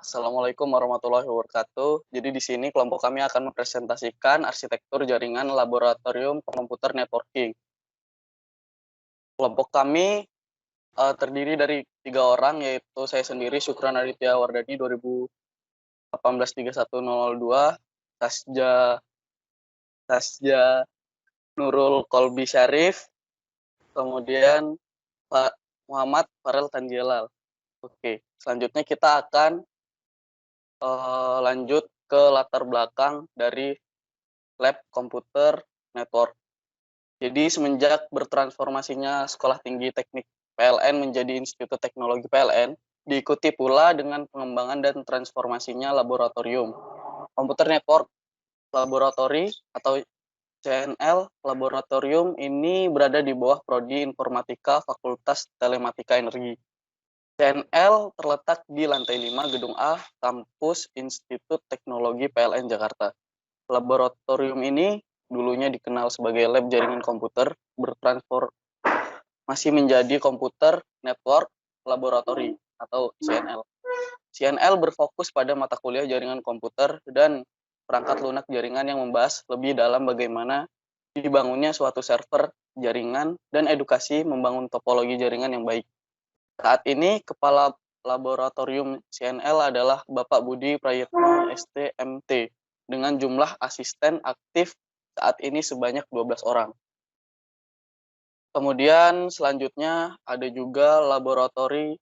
Assalamualaikum warahmatullahi wabarakatuh. Jadi di sini kelompok kami akan mempresentasikan arsitektur jaringan laboratorium komputer networking. Kelompok kami terdiri dari 3 orang, yaitu saya sendiri Syukran Aditya Wardani 2018-3102, Tasja Tasja Nurul Kolbi Syarif, kemudian Pak Muhammad Farel Tanjelal. Oke, selanjutnya kita akan lanjut ke latar belakang dari lab komputer network. Jadi semenjak bertransformasinya Sekolah Tinggi Teknik PLN menjadi Institut Teknologi PLN, diikuti pula dengan pengembangan dan transformasinya laboratorium. Komputer Network Laboratory atau CNL Laboratorium ini berada di bawah Prodi Informatika Fakultas Telematika Energi. CNL terletak di lantai 5 Gedung A, Kampus Institut Teknologi PLN Jakarta. Laboratorium ini dulunya dikenal sebagai lab jaringan komputer, bertransformasi menjadi komputer network laboratory atau CNL. CNL berfokus pada mata kuliah jaringan komputer dan perangkat lunak jaringan yang membahas lebih dalam bagaimana dibangunnya suatu server jaringan dan edukasi membangun topologi jaringan yang baik. Saat ini Kepala Laboratorium CNL adalah Bapak Budi Prayitno STMT dengan jumlah asisten aktif saat ini sebanyak 12 orang. Kemudian selanjutnya ada juga laboratori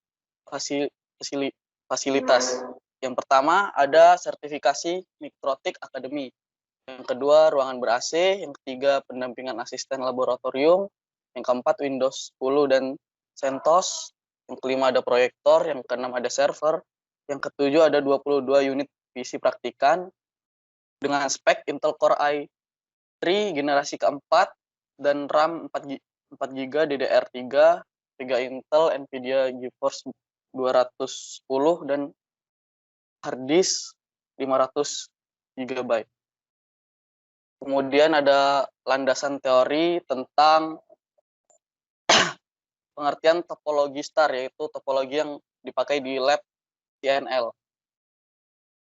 fasilitas. Yang pertama ada sertifikasi Mikrotik Academy. Yang kedua ruangan ber-AC, yang ketiga pendampingan asisten laboratorium, yang keempat Windows 10 dan CentOS, yang kelima ada proyektor, yang keenam ada server, yang ketujuh ada 22 unit PC praktikan dengan spek Intel Core i3 generasi keempat dan RAM 4GB DDR3, 3 Intel Nvidia GeForce 210 dan hard disk 500 GB. Kemudian ada landasan teori tentang pengertian topologi star, yaitu topologi yang dipakai di lab CNL.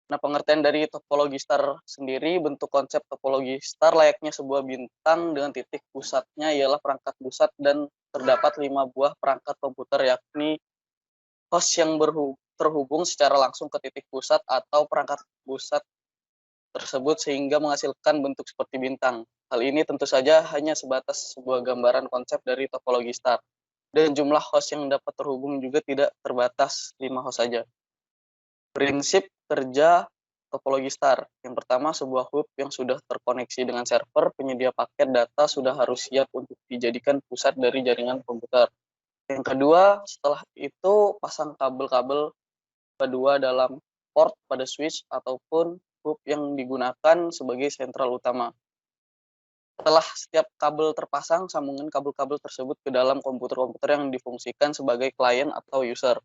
Nah, pengertian dari topologi star sendiri, bentuk konsep topologi star layaknya sebuah bintang dengan titik pusatnya ialah perangkat pusat dan terdapat 5 buah perangkat komputer, yakni host yang terhubung secara langsung ke titik pusat atau perangkat pusat tersebut sehingga menghasilkan bentuk seperti bintang. Hal ini tentu saja hanya sebatas sebuah gambaran konsep dari topologi star. Dan jumlah host yang dapat terhubung juga tidak terbatas 5 host saja. Prinsip kerja topologi star. Yang pertama, sebuah hub yang sudah terkoneksi dengan server penyedia paket data sudah harus siap untuk dijadikan pusat dari jaringan komputer. Yang kedua, setelah itu pasang kabel-kabel kedua dalam port pada switch ataupun hub yang digunakan sebagai sentral utama. Setelah setiap kabel terpasang, sambungkan kabel-kabel tersebut ke dalam komputer-komputer yang difungsikan sebagai klien atau user.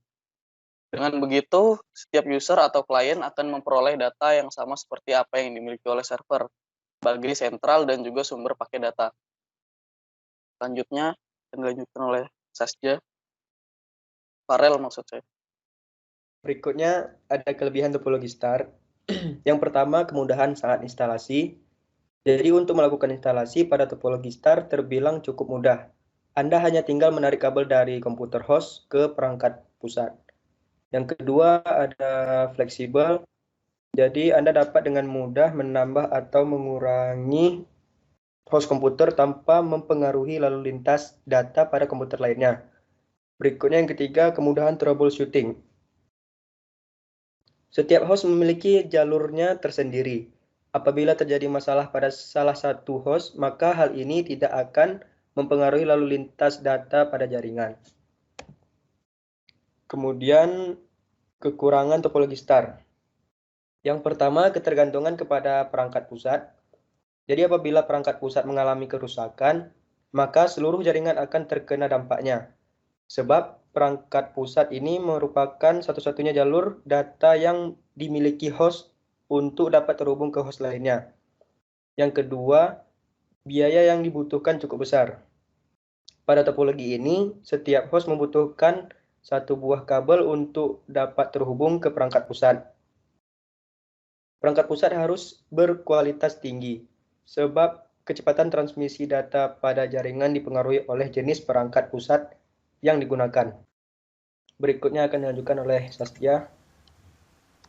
Dengan begitu, setiap user atau klien akan memperoleh data yang sama seperti apa yang dimiliki oleh server, sebagai sentral dan juga sumber paket data. Selanjutnya, akan dilanjutkan oleh Sasja. Farel maksud saya. Berikutnya ada kelebihan topologi star. Yang pertama, kemudahan saat instalasi. Jadi untuk melakukan instalasi pada topologi star terbilang cukup mudah. Anda hanya tinggal menarik kabel dari komputer host ke perangkat pusat. Yang kedua ada fleksibel. Jadi Anda dapat dengan mudah menambah atau mengurangi host komputer tanpa mempengaruhi lalu lintas data pada komputer lainnya. Berikutnya yang ketiga, kemudahan troubleshooting. Setiap host memiliki jalurnya tersendiri. Apabila terjadi masalah pada salah satu host, maka hal ini tidak akan mempengaruhi lalu lintas data pada jaringan. Kemudian, kekurangan topologi star. Yang pertama, ketergantungan kepada perangkat pusat. Jadi apabila perangkat pusat mengalami kerusakan, maka seluruh jaringan akan terkena dampaknya. Sebab perangkat pusat ini merupakan satu-satunya jalur data yang dimiliki host untuk dapat terhubung ke host lainnya. Yang kedua, biaya yang dibutuhkan cukup besar. Pada topologi ini, setiap host membutuhkan satu buah kabel untuk dapat terhubung ke perangkat pusat. Perangkat pusat harus berkualitas tinggi, sebab kecepatan transmisi data pada jaringan dipengaruhi oleh jenis perangkat pusat yang digunakan. Berikutnya akan dilanjutkan oleh Saskia.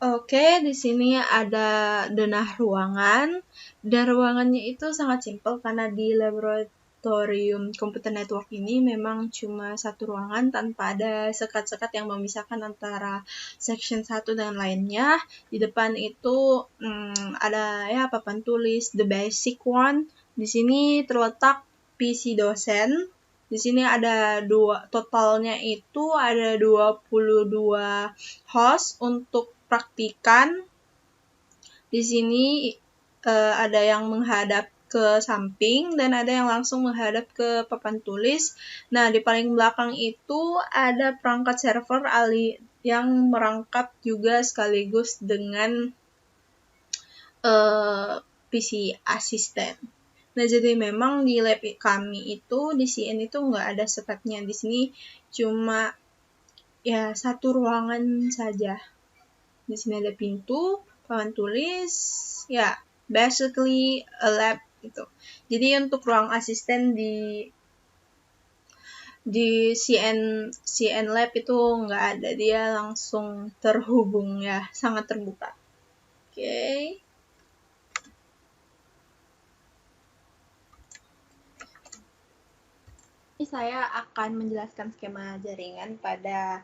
Oke, di sini ada denah ruangan, dan ruangannya itu sangat simpel karena di laboratorium komputer network ini memang cuma satu ruangan tanpa ada sekat-sekat yang memisahkan antara section satu dengan lainnya. Di depan itu ada ya papan tulis the basic one. Di sini terletak PC dosen. Di sini ada totalnya itu ada 22 host untuk praktikan. Di sini ada yang menghadap ke samping dan ada yang langsung menghadap ke papan tulis. Nah, di paling belakang itu ada perangkat server yang merangkap juga sekaligus dengan PC asisten. Nah, jadi memang di lab kami itu di CN itu nggak ada sekatnya. Di sini cuma ya satu ruangan saja. Di sini ada pintu, papan tulis, ya basically a lab gitu. Jadi untuk ruang asisten di CN lab itu nggak ada, dia langsung terhubung ya, sangat terbuka. Oke. Ini saya akan menjelaskan skema jaringan pada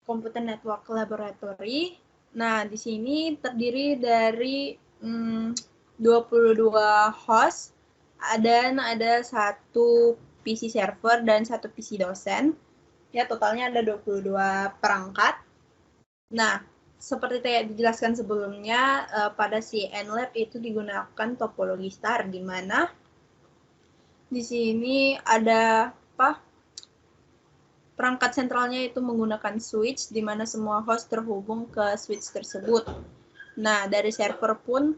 Computer Network Laboratory. Nah, di sini terdiri dari 22 host, dan ada satu PC server dan satu PC dosen. Ya, totalnya ada 22 perangkat. Nah, seperti yang dijelaskan sebelumnya, pada CN Lab itu digunakan topologi star, di mana di sini ada perangkat sentralnya itu menggunakan switch, di mana semua host terhubung ke switch tersebut. Nah, dari server pun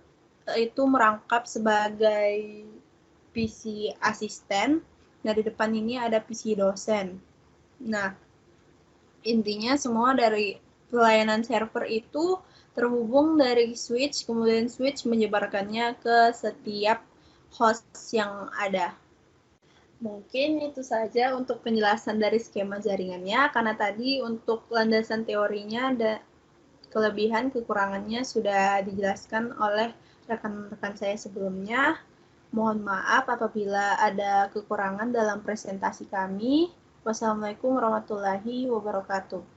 itu merangkap sebagai PC asisten. Nah, di depan ini ada PC dosen. Nah, intinya semua dari pelayanan server itu terhubung dari switch, kemudian switch menyebarkannya ke setiap host yang ada. Mungkin itu saja untuk penjelasan dari skema jaringannya, karena tadi untuk landasan teorinya dan kelebihan kekurangannya sudah dijelaskan oleh rekan-rekan saya sebelumnya. Mohon maaf apabila ada kekurangan dalam presentasi kami. Wassalamualaikum warahmatullahi wabarakatuh.